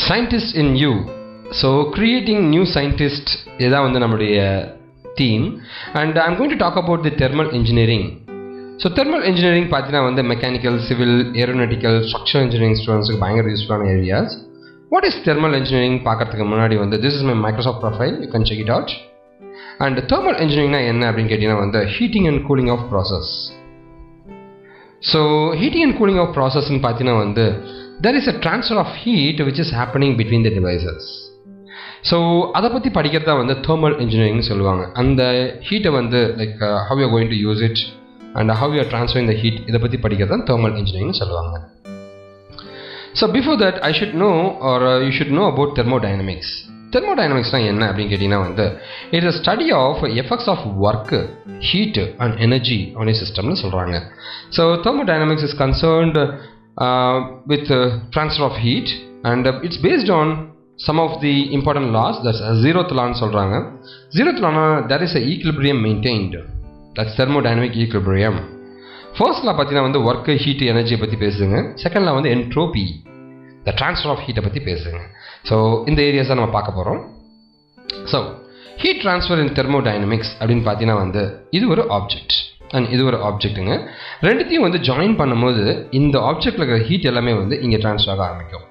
Scientist in you. So creating new scientists is our theme, and I'm going to talk about the thermal engineering. So thermal engineering is mechanical, civil, aeronautical, structural engineering students useful areas. What is thermal engineering? This is my Microsoft profile, you can check it out. And thermal engineering is the heating and cooling of process. So heating and cooling of process in there is a transfer of heat which is happening between the devices. So adha patti padikradha thermal engineering solluvaanga. And the heat like how you are going to use it and how you are transferring the heat, idha patti padikradha thermal engineering solluvaanga. So before that I should know, or you should know about thermodynamics. Thermodynamics na enna appdi kettina it is a study of effects of work, heat and energy on a system nu solranga. So thermodynamics is concerned with transfer of heat, and it's based on some of the important laws. That's zeroth law solranga. Zeroth law, there is a equilibrium maintained. That's thermodynamic equilibrium. First law pathina work, heat, energy பத்தி பேசுங்க. Second law entropy, the transfer of heat பத்தி பேசுங்க. So in the areas நம்ம பார்க்க போறோம். So heat transfer in thermodynamics அப்படினு பாத்தீங்கன்னா இது ஒரு ஆப்ஜெக்ட் and இது ஒரு ஆப்ஜெக்ட்ங்க. ரெண்டுத்தையும் ஜாயின் பண்ணும்போது இந்த ஆப்ஜெக்ட்ல இருக்கிற ஹீட் எல்லாமே இங்க ட்ரான்ஸ்ஃபர் ஆக ஆரம்பிக்கும்.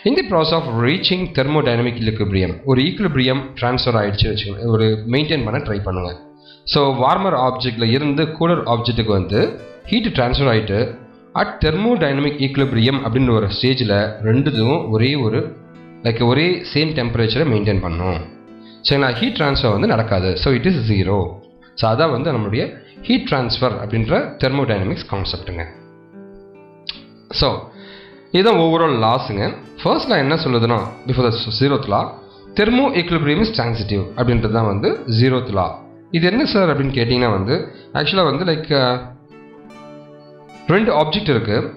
In the process of reaching thermodynamic equilibrium, ஒரு ஈக்குலிபிரியம் ட்ரான்ஸ்ஃபர் ஆயிடுச்சு வெச்சுங்க, ஒரு மெயின்டைன் பண்ண ட்ரை பண்ணுங்க. ஸோ வார்மர் ஆப்ஜெக்ட்ல இருந்து கூலர் ஆப்ஜெக்ட்டுக்கு ஹீட் ட்ரான்ஸ்ஃபர் ஆயிட்டு அட் தெர்மோடைனமிக் ஈக்குலிபிரியம் அப்படின்ற ஒரு ஸ்டேஜில் ரெண்டுதும் ஒரே சேம் டெம்பரேச்சரை மெயின்டைன் பண்ணும். சரிங்களா? ஹீட் ட்ரான்ஸ்ஃபர் நடக்காது. So it is zero. So அதான் நம்மளுடைய ஹீட் ட்ரான்ஸ்ஃபர் அப்படின்ற தெர்மோடைனமிக்ஸ் கான்செப்ட்டுங்க. ஸோ இதுதான் ஓவரால் லாஸுங்க. ஃபர்ஸ்ட் லா என்ன சொல்லுதுன்னா, before the zeroth law, thermo equilibrium is transitive அப்படின்றது தான் ஜீரோத் லா. இது என்ன சார் அப்படின்னு கேட்டிங்கன்னா ஆக்சுவலாக லைக் ரெண்டு ஆப்ஜெக்ட் இருக்குது,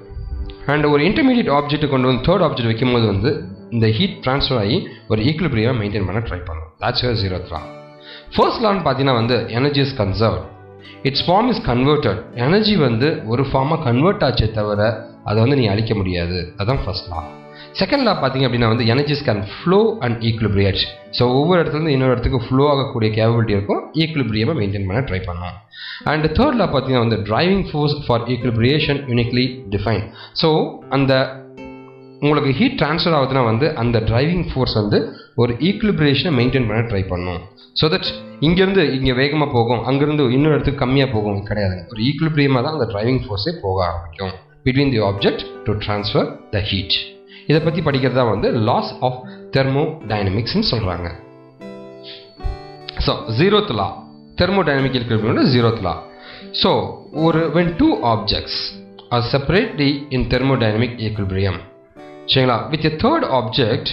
அண்ட் ஒரு இன்டர்மீடியட் ஆப்ஜெக்ட் கொண்டு தேர்ட் ஆப்ஜெக்ட் வைக்கும்போது இந்த ஹீட் ட்ரான்ஸ்ஃபர் ஆகி ஒரு ஈக்குலிபிரியம் மெயின்டைன் பண்ண ட்ரை பண்ணும். that's your zeroth law. First law பார்த்தீங்கன்னா energy is conserved, its form is converted. Energy ஒரு ஃபார்மாக கன்வெர்ட் ஆச்சே தவிர அதை நீ அழிக்க முடியாது. அதுதான் ஃபர்ஸ்ட் லா. செகண்ட் லா பார்த்தீங்க அப்படின்னா energies can flow and equilibriate. So ஒவ்வொரு இடத்துலேருந்து இன்னொரு இடத்துக்கு ஃப்ளோ ஆகக்கூடிய கேப்பபிலிட்டி இருக்கும், ஈக்குலிபிரியமை மெயின்டைன் பண்ண ட்ரை பண்ணும். அண்ட் தேர்ட் லா பார்த்தீங்கன்னா driving force for equilibration uniquely define. So அந்த உங்களுக்கு ஹீட் ட்ரான்ஸ்ஃபர் ஆகுதுன்னா அந்த டிரைவிங் ஃபோர்ஸ் ஒரு ஈக்குலிபிரியேஷனை மெயின்டைன் பண்ண ட்ரை பண்ணும். ஸோ தட் இங்கேருந்து இங்கே வேகமாக போகும், அங்கேருந்து இன்னொரு இடத்துக்கு கம்மியாக போகும் கிடையாதுங்க. ஒரு ஈக்குலிபிரியமாக தான் அந்த டிரைவிங் ஃபோர்ஸே போக ஆரம்பிக்கும் between the object to transfer the heat. இதை பற்றி படிக்கிறது laws of thermodynamics ன்னு சொல்கிறாங்க. So zeroth law, thermodynamic equilibrium zeroth law. So when two objects are separately in thermodynamic equilibrium, சரிங்களா, with a third object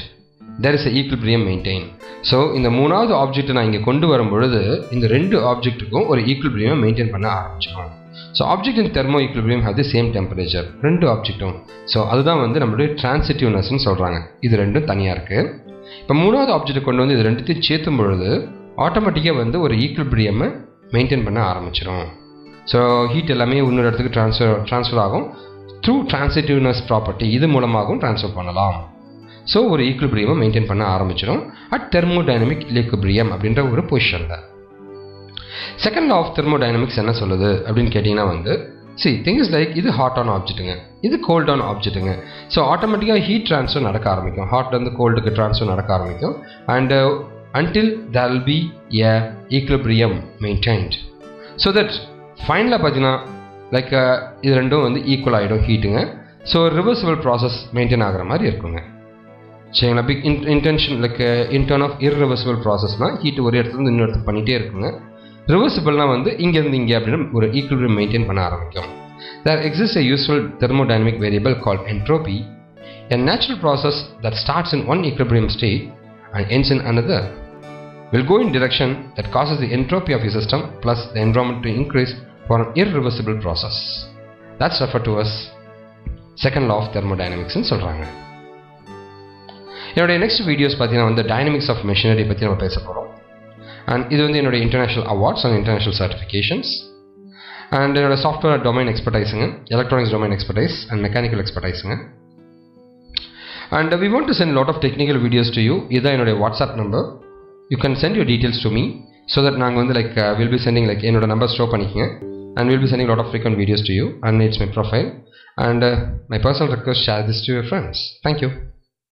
there is a equilibrium maintained. So இந்த மூணாவது object நான் இங்கே கொண்டு வரும் பொழுது இந்த ரெண்டு ஆப்ஜெக்ட்டுக்கும் ஒரு ஈக்குலிபிரியம் மெயின்டைன் பண்ண ஆரம்பிச்சிடும். So object in thermo equilibrium have the same temperature, ரெண்டு ஆப்ஜெக்ட்டும். ஸோ அதுதான் நம்மளுடைய டிரான்சிட்டிவ்னஸ்ன்னு சொல்கிறாங்க. இது ரெண்டும் தனியாக இருக்குது. இப்போ மூணாவது ஆப்ஜெக்ட் கொண்டு இது ரெண்டுத்தையும் சேர்த்தும் பொழுது ஆட்டோமேட்டிக்காக ஒரு ஈக்குலிபிரியமை மெயின்டைன் பண்ண ஆரம்பிச்சிடும். ஸோ ஹீட் எல்லாமே இன்னொரு இடத்துக்கு ட்ரான்ஸ்ஃபர் ஆகும் த்ரூ டிரான்சிட்டிவ்னஸ் ப்ராப்பர்ட்டி. இது மூலமாகவும் ட்ரான்ஸ்ஃபர் பண்ணலாம். ஸோ ஒரு ஈக்குலிபிரியமை மெயின்டைன் பண்ண ஆரம்பிச்சிடும் அட் தெர்மோடைனமிக் ஈக்குலிபிரியம் அப்படின்ற ஒரு பொசிஷனில். செகண்ட் லா ஆஃப் தெர்மோடைனமிக்ஸ் என்ன சொல்லுது அப்படின்னு கேட்டிங்கன்னா திங்ஸ் லைக் இது ஹாட் ஆன் ஆப்ஜெக்ட்டுங்க, இது கோல்ட் ஆன் ஆப்ஜெக்ட்டுங்க. ஸோ ஆட்டோமேட்டிக்காக ஹீட் ட்ரான்ஸ்ஃபர் நடக்க ஆரம்பிக்கும், ஹாட்லேருந்து கோல்டுக்கு ட்ரான்ஸ்ஃபர் நடக்க ஆரம்பிக்கும். And until there will be a equilibrium maintained. So that ஃபைனலாக பார்த்தீங்கன்னா லைக் இது ரெண்டும் ஈக்குவல் ஆகிடும் ஹீட்டுங்க. ஸோ ரிவர்சிபிள் ப்ராசஸ் மெயின்டைன் ஆகிற மாதிரி இருக்குங்க. சரிங்களா? Big intention like intern of irreversible ப்ராசஸ்னால் ஹீட் ஒரு இடத்துலேருந்து இன்னொரு இடத்துக்கு பண்ணிகிட்டே இருக்குங்க. ரிவர்சிபிள்னால் இங்கேருந்து இங்கே அப்படின்னு ஒரு ஈக்குலிபிரியம் மெயின்டைன் பண்ண ஆரம்பிக்கும். There exists a useful thermodynamic variable called entropy, a natural process that starts in one equilibrium state and ends in another will go in direction that causes the entropy of your system plus the environment to increase for an irreversible process. That's referred to as second law of thermodynamics ன்னு சொல்கிறாங்க. என்னுடைய next videos பார்த்தீங்கன்னா dynamics of machinery பற்றி நம்ம பேச போகிறோம். And இது என்னுடைய international awards and international certifications. And என்னோட சாஃப்ட்வேர் டொமைன் எக்ஸ்பர்டைஸுங்க, electronics domain expertise and mechanical எக்ஸ்பர்டைஸுங்க. And we want to send a lot of technical videos to you. இதான் என்னோட WhatsApp number. You can send your details to me so that நாங்கள் வந்து like we'll be sending like என்னோட number store பண்ணிக்கங்க, and we'll be sending a lot of frequent videos to you, and it's my profile, and my personal request, share this to your friends. Thank you.